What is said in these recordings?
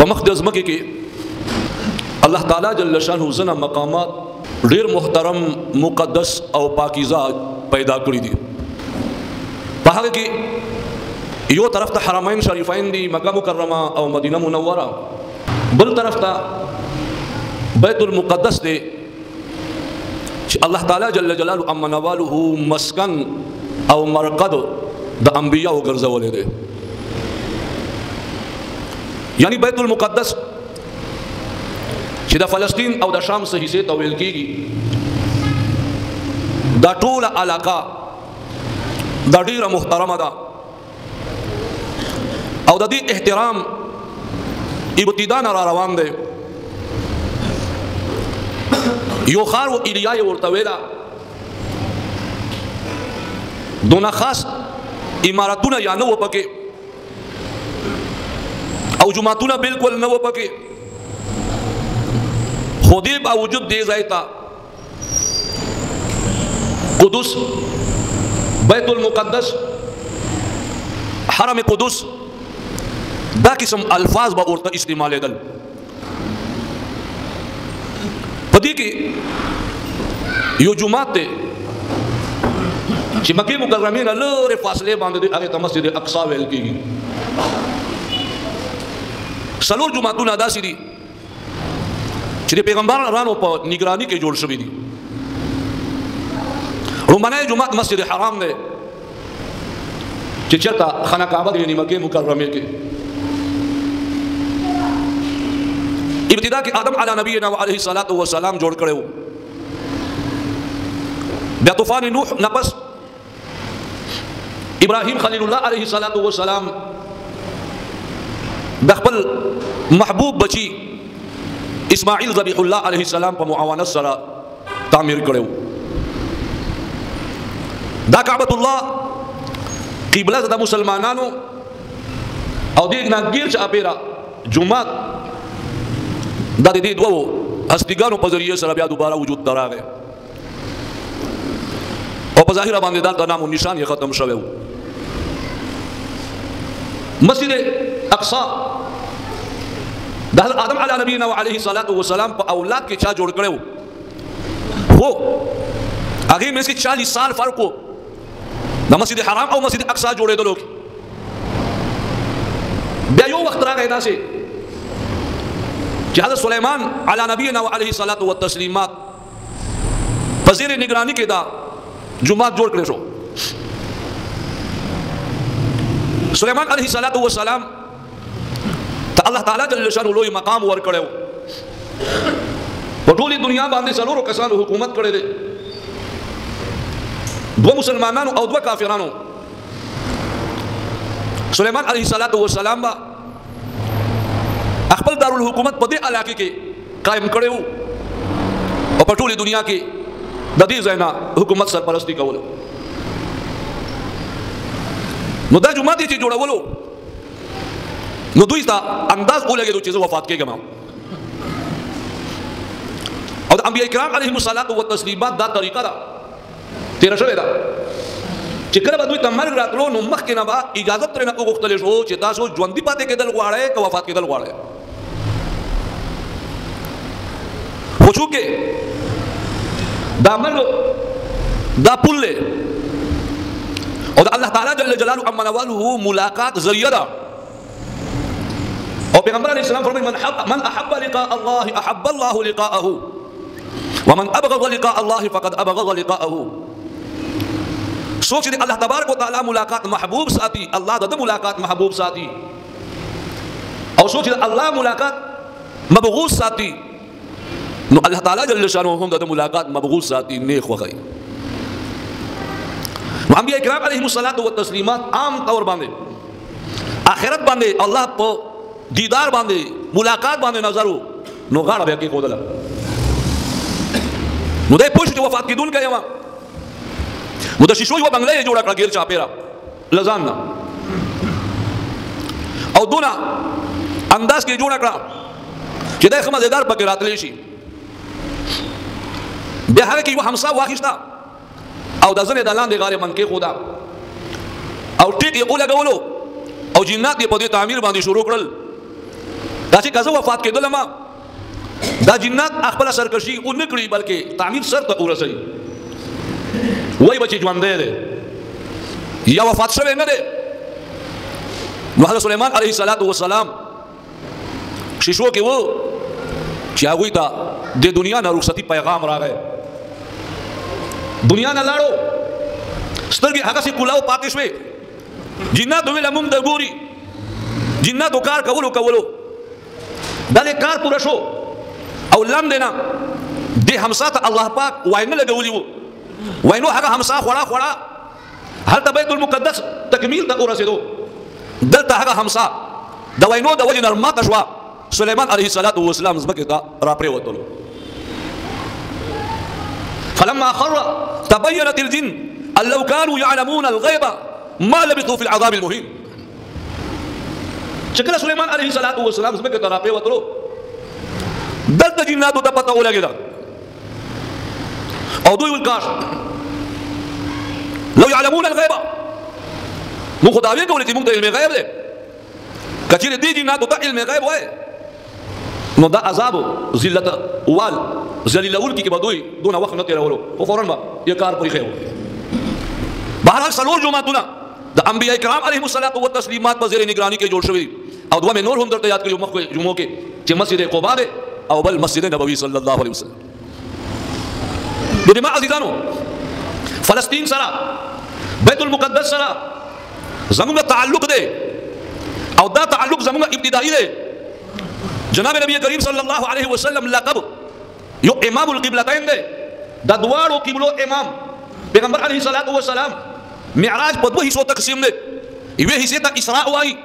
په مخ د ځمکې کې الله تعالی جل شانه زنه مقامات ډیر محترم مقدس او پاکیزه پیدا کړی دي. په هغه کې یو طرف ته حرمین شریفین دي مکه مکرمه او مدینه منوره، بل طرف ته بیت المقدس دی چې الله تعالی جل جلاله امنواله مسکن او مرقد د انبیاء ګرځولې دی. یعنی بیت المقدس چې د فلسطین او د شام څخه حصے ته ویل کېږي، دا ټوله علاقه دا ډیره محترمه ده او د دې احترام ابتدا نه را روان دی. یو خار و ایلیا یې ورته ویله، دونه خاص عمارتونه یا نه و پکې او جماعتونه بالکل نه و پکې، خو دې باوجود دې ځای ته قدس، بیت المقدس، حرم قدس دا قسم الفاظ به ورته استعمالېدل. په دې کې یو جومات دی چې مکې مکرمې نه لرې فاصلې باندې دی، هغې ته مسجد اقصی ویل کېږي. څلور جوماتونه داسې دي چې د پیغمبرانو په نگراني کې جوړ شوي دي. لومړنی جومات مسجد حرام دی چې چېرته خانه کعبه دی، یعنې مکې مکرمې کې. ابتدا کې آدم علی نبینا و علیه الصلاۃ والسلام جوړ کړی و. بیا طوفان نوح نه پس ابراهیم خلیل الله علیه الصلاۃ والسلام د خپل محبوب بچی اسماعیل ذبیح الله علیه السلام په معاونت سره تعمیر کړو. دا کعبۃ الله قبله د مسلمانانو او دې نه غیر چې اپیرا جمعه دا دې دوه هستګانو په ذریعہ سره بیا دوباره وجود دراغه او په ظاهر باندې دا نام او نشان یې ختم شوی و. مسجد اقصی د آدم علی نبینا و علیه الصلاۃ والسلام په اولاد کې چا جوړ کړو، خو هغه مې چې 40 سال فرق و د مسجد حرام او مسجد اقصی جوړېدلو. بیا یو وخت راغی داسې چې حضرت سلیمان علی نبینا و علیه الصلاۃ والتسلیمات په زیر نگرانی کې دا جمعات جوړ کړی شو. سلیمان علیه الصلاۃ والسلام ته الله تعالی جل شانه لوی مقام ورکړو. په ټولې دنیا باندې څلورو کسانو حکومت کړی دی، دوه مسلمانانو او دوه کافرانو. سلیمان علیه الصلاۃ والسلام با خپل دارالحکومت په دې علاقې کې قائم کړو او په ټولې دنیا کې د دې ځای نه حکومت سرپرستی کولو. نو دا جمعه دې چې جوړولو نو دوی ته انداز ولګېدو چې زه وفات کېږم. او د انبیاء کرام علیهم الصلاۃ والتسلیمات دا طریقه ده تېره شوې ده چې کله به دوی ته مرګ راتلو نو مخکې نه به اجازت ترېنه وغوښتلی شو چې تاسو ژوندي پاتې کېدل غواړئ که وفات کېدل غواړئ. خو چونکې دا مرګ دا پل دی او د الله تعالی جل جلاله امنواله ملاقات ذریعه ده. او پیغمبر علیہ السلام فرمایي من احب لقاء الله احب الله لقاءه ومن ابغض لقاء الله فقد ابغض لقاءه. سوچ دې الله تبارک وتعالى ملاقات محبوب ساتي، الله د ملاقات محبوب ساتي، او سوچ دې الله ملاقات مبغوض ساتي نو الله تعالی جل شانه هم د ملاقات مبغوض ساتي نیک وغي. نو انبیاء کرام علیهم الصلاۃ والتسلیمات عام طور باندې آخرت باندې الله په دیدار باندې ملاقات باندې نظرو نو غاړه به کې خودله. نو دای پوښتنه چې وفات کیدون کړي ما نو د شیشو یو بنگله جوړه کړه غیر چاپیرا لزان نه او دونه انداز کې جوړه کړه چې د خمزدار پکې راتلی شي. بیا هغه کې یو همسا واخیستا او د ځنې د لاندې غارې من کې خدا او ټیک یې ولګولو او جنات یې په دې تعمیر باندې شروع کړل دا چې کزه وفات کېدل ما دا جنات خپل سرکشي اون کړی بلکې تعمیر سر ته ورسي وای بچي ژوند دی یا وفات شوی نه دی. نو حضرت سلیمان علیه السلام شیشو کې وو چې هغوی ته د دنیا نه رخصتي پیغام راغی. دنیا نه لاړو سترګې هغسې کولاو پاتې شوې. جناتو ویله مونږ د ګوري جناتو کار کولو دا دې کار پوره شو او لاندې نه دې همسا ته الله پاک واینه لګولي وو. واینو هغه همسا خوړه هلته بیت المقدس تکمیل ته ورسېدو. دلته هغه همسا د واینو د وجې نه ماته شوه. سلیمان علیه السلام ځمکې ته راپرېوتلو. فلما خر تبينت الجن ان لو كانوا يعلمون الغيب ما لبثوا في العذاب المهين. چې کله سلیمان علیه السلام ځمکې ته راپرېوتلو دلته جناتو ته پته ولګېده او دوی ویل کاش لو يعلمون الغيب مونږ خو دعوې کولې چې مونږ ته علم غیب دی. که چېرې دې جناتو ته علم غیب وای نو دا عذاب ذلت وال ذلیلول کې به دوی دونه وخت نه تېرولو خو فوراً به یې کار پرېښی و. بهرحال څلور جوماتونه د انبیاء کرام علیهم الصلاة والتسلیمات په زیر نگراني کې جوړ شوي دي او دوه مې نور هم درته یاد کړي مخکې جمعو کې چې مسجد قبا دی او بل مسجد نبوي صلی الله علیه وسلم. نو زما عزیزانو فلسطین سره بیت المقدس سره زموږ تعلق دی او دا تعلق زموږ ابتدایي دی. جناب نبی کریم صلی الله علیه وسلم لقب یو امام القبلتین دی دا دواړو قبلو امام پیغمبر علیه السلام معراج په دوه حصو تقسیم دی. یوې حصې ته اسراء وایي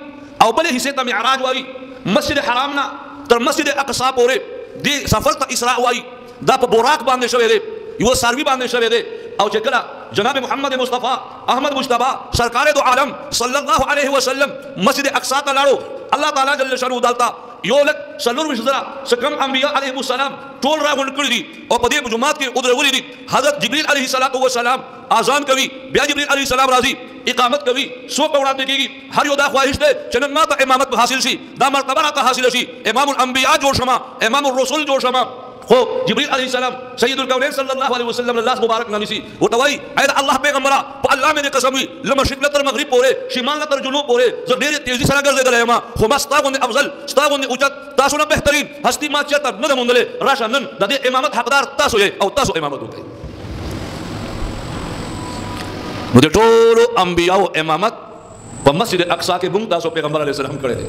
او بلې حصې ته معراج وایي. مسجد حرام نه تر مسجد اقصا پورې دې سفر ته اسراء وایي. دا په براق باندې شوی دی یو ساروي باندې شوی دی او چې کله جناب محمد مصطفی احمد مجتبی سرکار دو عالم صلی الله علیه وسلم مسجد اقصا ته لاړو الله تعالی جل شانه دالتا یو لک سلور وشدرا سکم انبیاء علیهم السلام ټول راغونډ کړي دي او په دې جمعات کې ودرولې دي. حضرت جبرئیل علیه السلام اذان کوي بیا جبرئیل علیه السلام راځي اقامت کوي څوک وړاندې کېږي. هر یو دا خواهش دی چې نن ما ته امامت حاصل شي دا مرتبه راته حاصل شي امام الانبیاء جوړ شمه امام الرسول جوړ شمه. خو جبرئیل علیه السلام سید الکونین صلی الله علیه وسلم الله مبارک نامسی ورته وایي اې الله پیغمبره په الله مې قسم وي له مشرق نه تر مغرب پورې شمال نه تر جنوب پورې زه ډېرې تیزي سره ګرځېدلی یم خو ما ستا غوندې افضل ستا غوندې اوچت تاسو نه بهترین هستي ما چېرته نه ده موندلې. راشه نن د دې امامت حقدار تاسو یې او تاسو امامت وکړئ. نو د ټولو انبیاو امامت په مسجد اقصا کې موږ تاسو پیغمبر علیه السلام کړی دی.